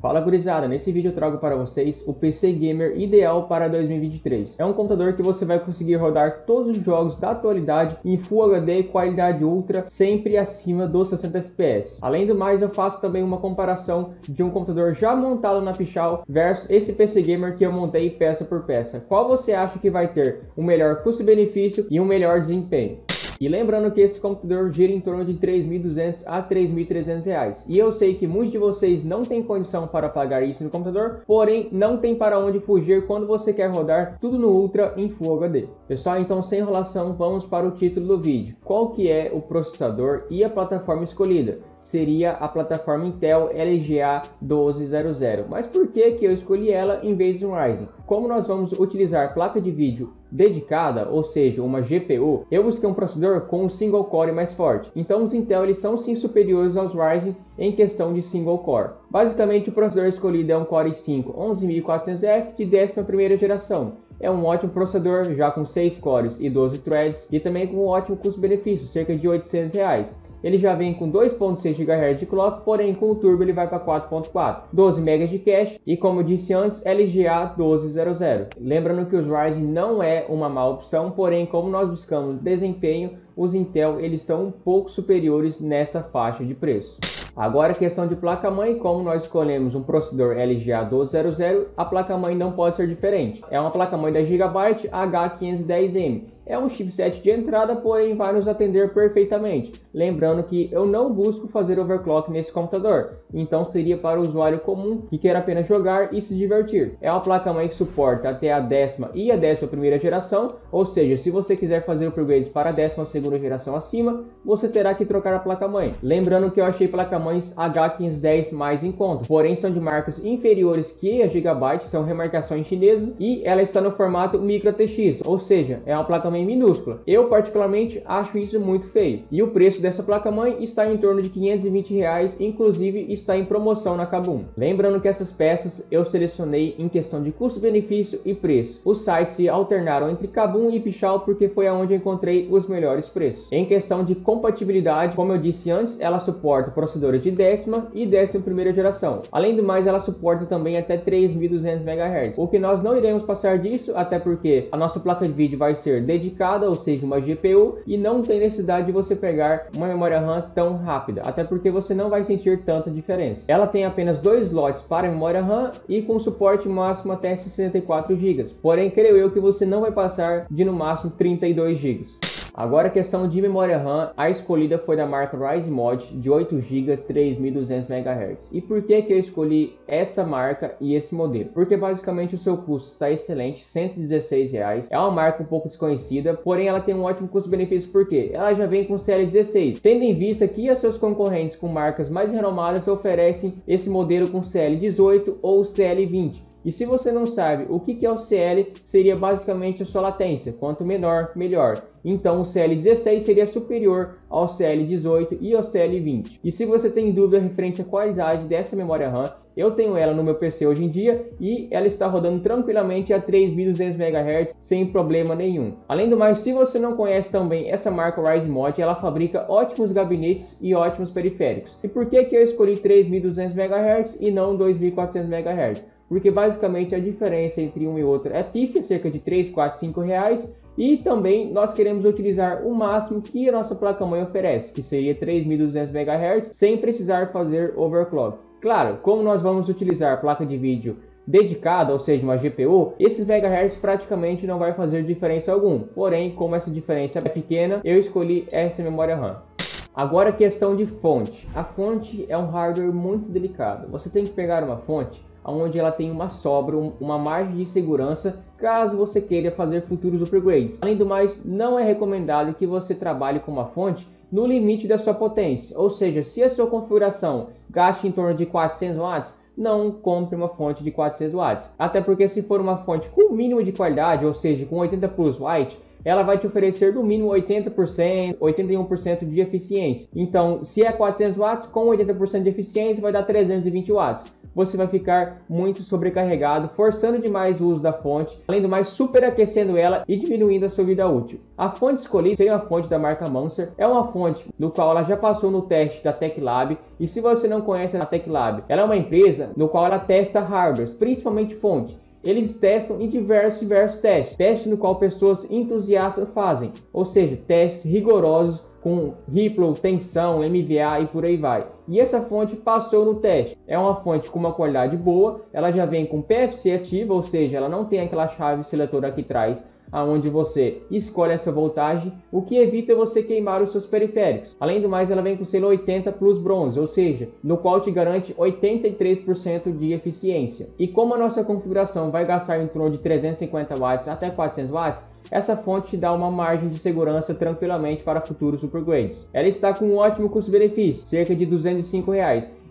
Fala gurizada, nesse vídeo eu trago para vocês o PC Gamer ideal para 2023. É um computador que você vai conseguir rodar todos os jogos da atualidade em Full HD e qualidade ultra, sempre acima dos 60 FPS. Além do mais, eu faço também uma comparação de um computador já montado na Pichau versus esse PC Gamer que eu montei peça por peça. Qual você acha que vai ter um melhor custo-benefício e um melhor desempenho? E lembrando que esse computador gira em torno de R$ 3.200 a R$ 3.300. E eu sei que muitos de vocês não têm condição para pagar isso no computador, porém não tem para onde fugir quando você quer rodar tudo no Ultra em Full HD. Pessoal, então sem enrolação, vamos para o título do vídeo. Qual que é o processador e a plataforma escolhida? Seria a plataforma Intel LGA 1200. Mas por que eu escolhi ela em vez de um Ryzen? Como nós vamos utilizar placa de vídeo dedicada, ou seja, uma GPU, eu busquei um processador com um single core mais forte. Então os Intel eles são sim superiores aos Ryzen em questão de single core. Basicamente o processador escolhido é um Core i5 11400F de 11ª geração. É um ótimo processador, já com 6 cores e 12 threads, e também com um ótimo custo-benefício, cerca de R$ 800. Ele já vem com 2.6 GHz de clock, porém com o turbo ele vai para 4.4, 12 MB de cache e, como eu disse antes, LGA 1200. Lembrando que os Ryzen não é uma má opção, porém como nós buscamos desempenho, os Intel eles estão um pouco superiores nessa faixa de preço. Agora a questão de placa-mãe, como nós escolhemos um processador LGA 1200, a placa-mãe não pode ser diferente. É uma placa-mãe da Gigabyte H510M. É um chipset de entrada, porém vai nos atender perfeitamente. Lembrando que eu não busco fazer overclock nesse computador, então seria para o usuário comum que quer apenas jogar e se divertir. É uma placa-mãe que suporta até a 10ª e a 11ª geração, ou seja, se você quiser fazer upgrades para a 12ª geração acima, você terá que trocar a placa-mãe. Lembrando que eu achei placa-mães H510 mais em conta, porém são de marcas inferiores que a Gigabyte, são remarcações chinesas e ela está no formato Micro ATX, ou seja, é uma placa-mãe minúscula. Eu particularmente acho isso muito feio. E o preço dessa placa-mãe está em torno de R$ 520, inclusive está em promoção na Kabum. Lembrando que essas peças eu selecionei em questão de custo-benefício e preço. Os sites se alternaram entre Kabum e Pichau porque foi aonde eu encontrei os melhores preços. Em questão de compatibilidade, como eu disse antes, ela suporta processadores de 10ª e 11ª geração. Além do mais, ela suporta também até 3.200 MHz. O que nós não iremos passar disso, até porque a nossa placa de vídeo vai ser dedicada, ou seja, uma GPU, e não tem necessidade de você pegar uma memória RAM tão rápida, até porque você não vai sentir tanta diferença. Ela tem apenas 2 slots para memória RAM e com suporte máximo até 64 GB, porém creio eu que você não vai passar de no máximo 32 GB. Agora a questão de memória RAM, a escolhida foi da marca Ryzen Mod de 8 GB 3200 MHz. E por que eu escolhi essa marca e esse modelo? Porque basicamente o seu custo está excelente, R$ 116. É uma marca um pouco desconhecida, porém ela tem um ótimo custo-benefício porque ela já vem com CL16, tendo em vista que os seus concorrentes com marcas mais renomadas oferecem esse modelo com CL18 ou CL20. E se você não sabe o que é o CL, seria basicamente a sua latência, quanto menor, melhor. Então o CL16 seria superior ao CL18 e ao CL20. E se você tem dúvida referente à qualidade dessa memória RAM, eu tenho ela no meu PC hoje em dia e ela está rodando tranquilamente a 3.200 MHz sem problema nenhum. Além do mais, se você não conhece também essa marca Ryzen Mod, ela fabrica ótimos gabinetes e ótimos periféricos. E por que eu escolhi 3.200 MHz e não 2.400 MHz? Porque basicamente a diferença entre um e outro é pífia, cerca de 3, 4, 5 reais. E também nós queremos utilizar o máximo que a nossa placa-mãe oferece, que seria 3.200 MHz, sem precisar fazer overclock. Claro, como nós vamos utilizar placa de vídeo dedicada, ou seja, uma GPU, esses megahertz praticamente não vai fazer diferença alguma. Porém, como essa diferença é pequena, eu escolhi essa memória RAM. Agora a questão de fonte. A fonte é um hardware muito delicado. Você tem que pegar uma fonte onde ela tem uma sobra, uma margem de segurança, caso você queira fazer futuros upgrades. Além do mais, não é recomendado que você trabalhe com uma fonte no limite da sua potência, ou seja, se a sua configuração gaste em torno de 400 watts, não compre uma fonte de 400 watts. Até porque se for uma fonte com mínimo de qualidade, ou seja, com 80 Plus White, ela vai te oferecer no mínimo 80%, 81% de eficiência. Então, se é 400 watts, com 80% de eficiência vai dar 320 watts. Você vai ficar muito sobrecarregado, forçando demais o uso da fonte, além do mais superaquecendo ela e diminuindo a sua vida útil. A fonte escolhida seria uma fonte da marca Monster, é uma fonte no qual ela já passou no teste da TechLab, e se você não conhece a TechLab, ela é uma empresa no qual ela testa hardwares, principalmente fonte. Eles testam em diversos testes no qual pessoas entusiastas fazem, ou seja, testes rigorosos com Ripple, tensão, MVA e por aí vai. E essa fonte passou no teste. É uma fonte com uma qualidade boa, ela já vem com PFC ativa, ou seja, ela não tem aquela chave seletora aqui atrás, aonde você escolhe essa voltagem, o que evita você queimar os seus periféricos. Além do mais, ela vem com selo 80 Plus Bronze, ou seja, no qual te garante 83% de eficiência. E como a nossa configuração vai gastar em torno de 350 watts até 400 watts, essa fonte te dá uma margem de segurança tranquilamente para futuros upgrades. Ela está com um ótimo custo-benefício, cerca de R$ 205.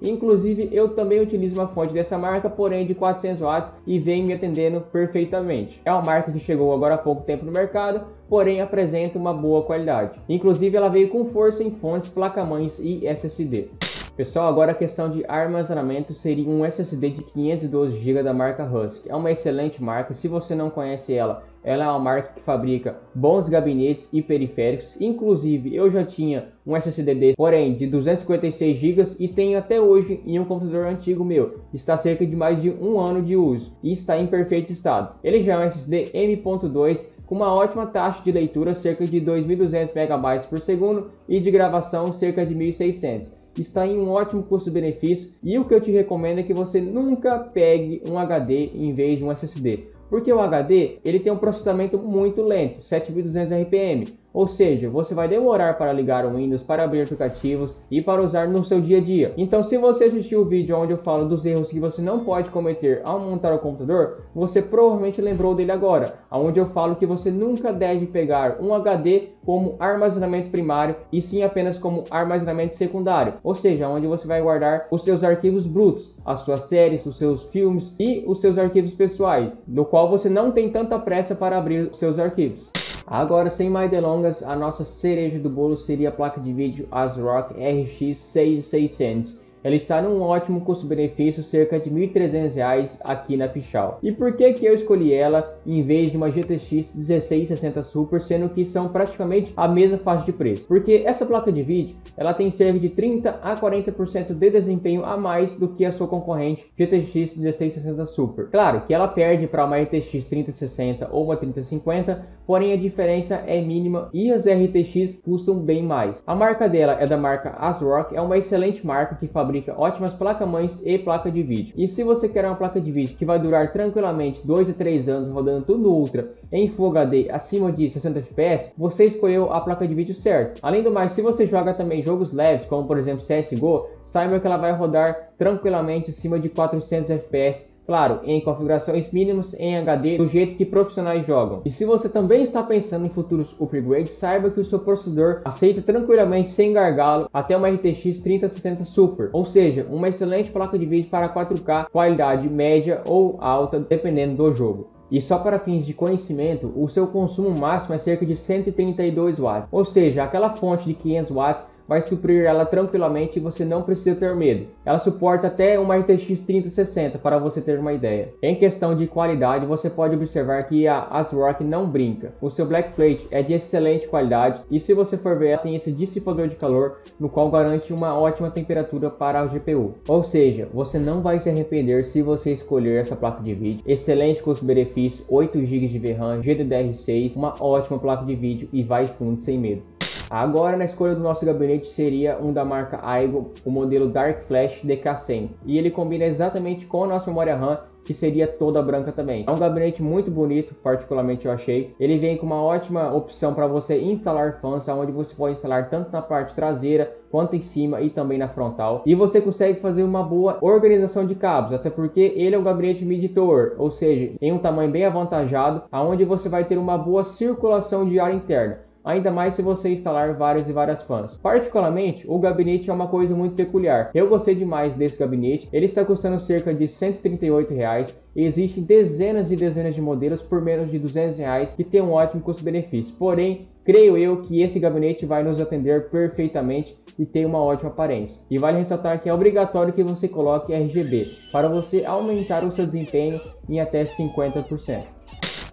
Inclusive, eu também utilizo uma fonte dessa marca, porém de 400 watts, e vem me atendendo perfeitamente. É uma marca que chegou agora há pouco tempo no mercado, porém apresenta uma boa qualidade. Inclusive, ela veio com força em fontes, placa-mães e SSD. Pessoal, agora a questão de armazenamento seria um SSD de 512 GB da marca Husky. É uma excelente marca, se você não conhece ela é uma marca que fabrica bons gabinetes e periféricos. Inclusive, eu já tinha um SSD desse, porém de 256 GB e tenho até hoje em um computador antigo meu. Está cerca de mais de um ano de uso e está em perfeito estado. Ele já é um SSD M.2 com uma ótima taxa de leitura, cerca de 2.200 MB por segundo, e de gravação, cerca de 1.600. Está em um ótimo custo-benefício, e o que eu te recomendo é que você nunca pegue um HD em vez de um SSD, porque o HD ele tem um processamento muito lento, 7.200 RPM, ou seja, você vai demorar para ligar o Windows, para abrir aplicativos e para usar no seu dia a dia. Então, se você assistiu o vídeo onde eu falo dos erros que você não pode cometer ao montar o computador, você provavelmente lembrou dele agora, onde eu falo que você nunca deve pegar um HD como armazenamento primário e sim apenas como armazenamento secundário, ou seja, onde você vai guardar os seus arquivos brutos, as suas séries, os seus filmes e os seus arquivos pessoais, no qual você não tem tanta pressa para abrir os seus arquivos. Agora, sem mais delongas, a nossa cereja do bolo seria a placa de vídeo ASRock RX 6600. Ela está num ótimo custo-benefício, cerca de R$ 1.300 aqui na Pichau. E por que eu escolhi ela em vez de uma GTX 1660 Super, sendo que são praticamente a mesma faixa de preço? Porque essa placa de vídeo, ela tem cerca de 30 a 40% de desempenho a mais do que a sua concorrente GTX 1660 Super. Claro que ela perde para uma RTX 3060 ou uma 3050, porém a diferença é mínima e as RTX custam bem mais. A marca dela é da marca ASRock, é uma excelente marca que fabrica ótimas placas-mães e placa de vídeo. E se você quer uma placa de vídeo que vai durar tranquilamente 2 a 3 anos rodando tudo Ultra em Full HD acima de 60 FPS, você escolheu a placa de vídeo certa. Além do mais, se você joga também jogos leves, como por exemplo CSGO, saiba que ela vai rodar tranquilamente acima de 400 FPS, claro, em configurações mínimas em HD, do jeito que profissionais jogam. E se você também está pensando em futuros upgrades, saiba que o seu processador aceita tranquilamente, sem gargalo, até uma RTX 3060 Super, ou seja, uma excelente placa de vídeo para 4K, qualidade média ou alta, dependendo do jogo. E só para fins de conhecimento, o seu consumo máximo é cerca de 132 watts, ou seja, aquela fonte de 500 watts vai suprir ela tranquilamente e você não precisa ter medo. Ela suporta até uma RTX 3060 para você ter uma ideia. Em questão de qualidade, você pode observar que a ASRock não brinca. O seu backplate é de excelente qualidade e se você for ver, ela tem esse dissipador de calor, no qual garante uma ótima temperatura para a GPU. Ou seja, você não vai se arrepender se você escolher essa placa de vídeo. Excelente custo-benefício, 8 GB de VRAM, GDDR6, uma ótima placa de vídeo e vai fundo sem medo. Agora, na escolha do nosso gabinete seria um da marca Aigo, o modelo Dark Flash DK100, e ele combina exatamente com a nossa memória RAM, que seria toda branca também. É um gabinete muito bonito, particularmente eu achei. Ele vem com uma ótima opção para você instalar fãs, onde você pode instalar tanto na parte traseira quanto em cima e também na frontal. E você consegue fazer uma boa organização de cabos, até porque ele é um gabinete mid-tower, ou seja, em um tamanho bem avantajado, onde você vai ter uma boa circulação de ar interna. ainda mais se você instalar várias e várias fãs. Particularmente, o gabinete é uma coisa muito peculiar. Eu gostei demais desse gabinete, ele está custando cerca de R$ 138 reais. Existem dezenas e dezenas de modelos por menos de R$ 200 reais que tem um ótimo custo-benefício. Porém, creio eu que esse gabinete vai nos atender perfeitamente e tem uma ótima aparência. E vale ressaltar que é obrigatório que você coloque RGB para você aumentar o seu desempenho em até 50%.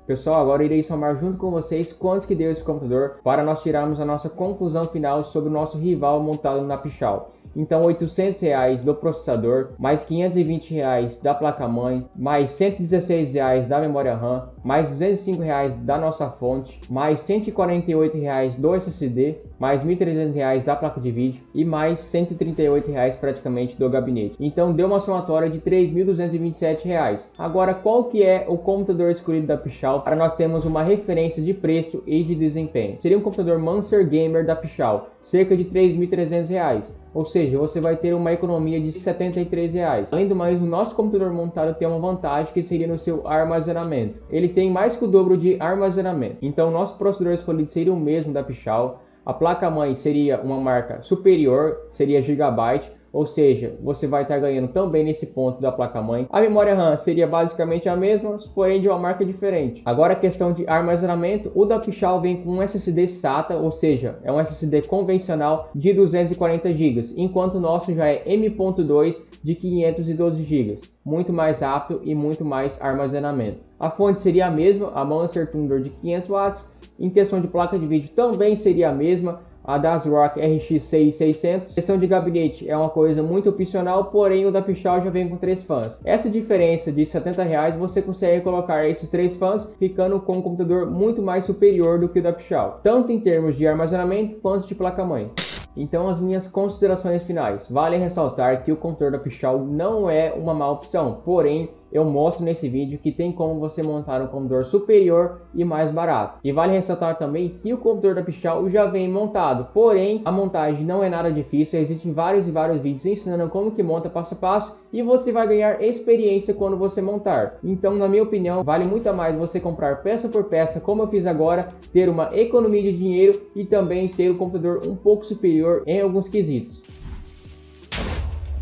Pessoal, agora irei somar junto com vocês quantos que deu esse computador para nós tirarmos a nossa conclusão final sobre o nosso rival montado na Pichau. Então, R$ 800 reais do processador, mais R$ 520 reais da placa-mãe, mais R$ 116 reais da memória RAM, mais R$ 205 reais da nossa fonte, mais R$ 148 reais do SSD, mais R$ 1.300 reais da placa de vídeo e mais R$ 138 reais praticamente do gabinete. Então, deu uma somatória de R$ 3.227 reais. Agora, qual que é o computador escolhido da Pichau para nós termos uma referência de preço e de desempenho? Seria um computador Mancer Gamer da Pichau, cerca de R$ 3.300 reais. Ou seja, você vai ter uma economia de R$ 73 reais. Além do mais, o nosso computador montado tem uma vantagem que seria no seu armazenamento. Ele tem mais que o dobro de armazenamento. Então, o nosso processador escolhido seria o mesmo da Pichau. A placa-mãe seria uma marca superior, seria Gigabyte. Ou seja, você vai estar ganhando também nesse ponto da placa-mãe. A memória RAM seria basicamente a mesma, porém de uma marca diferente. Agora a questão de armazenamento, o da Pichau vem com um SSD SATA, ou seja, é um SSD convencional de 240 GB, enquanto o nosso já é M.2 de 512 GB, muito mais rápido e muito mais armazenamento. A fonte seria a mesma, a Monster Thunder de 500 watts. Em questão de placa de vídeo também seria a mesma, a da ASRock RX 6600. A questão de gabinete é uma coisa muito opcional, porém o da Pichau já vem com 3 fãs. Essa diferença de R$ 70 reais você consegue colocar esses 3 fãs, ficando com um computador muito mais superior do que o da Pichau, tanto em termos de armazenamento quanto de placa-mãe. Então, as minhas considerações finais. Vale ressaltar que o computador da Pichau não é uma má opção, porém eu mostro nesse vídeo que tem como você montar um computador superior e mais barato. E vale ressaltar também que o computador da Pichau já vem montado, porém a montagem não é nada difícil. Existem vários e vários vídeos ensinando como que monta passo a passo e você vai ganhar experiência quando você montar. Então, na minha opinião, vale muito a mais você comprar peça por peça, como eu fiz agora, ter uma economia de dinheiro e também ter o computador um pouco superior em alguns quesitos.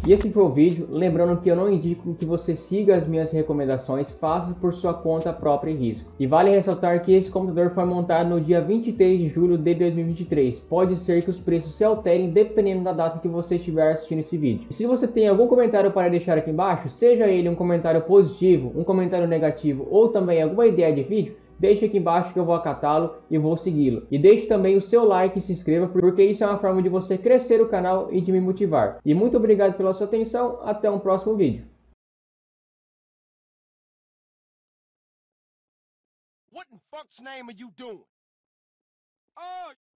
E esse foi o vídeo, lembrando que eu não indico que você siga as minhas recomendações, faça por sua conta própria e risco. E vale ressaltar que esse computador foi montado no dia 23 de julho de 2023. Pode ser que os preços se alterem dependendo da data que você estiver assistindo esse vídeo. E se você tem algum comentário para deixar aqui embaixo, seja ele um comentário positivo, um comentário negativo ou também alguma ideia de vídeo, deixe aqui embaixo que eu vou acatá-lo e vou segui-lo. E deixe também o seu like e se inscreva, porque isso é uma forma de você crescer o canal e de me motivar. E muito obrigado pela sua atenção, até um próximo vídeo. What in fuck's name are you doing? Oh!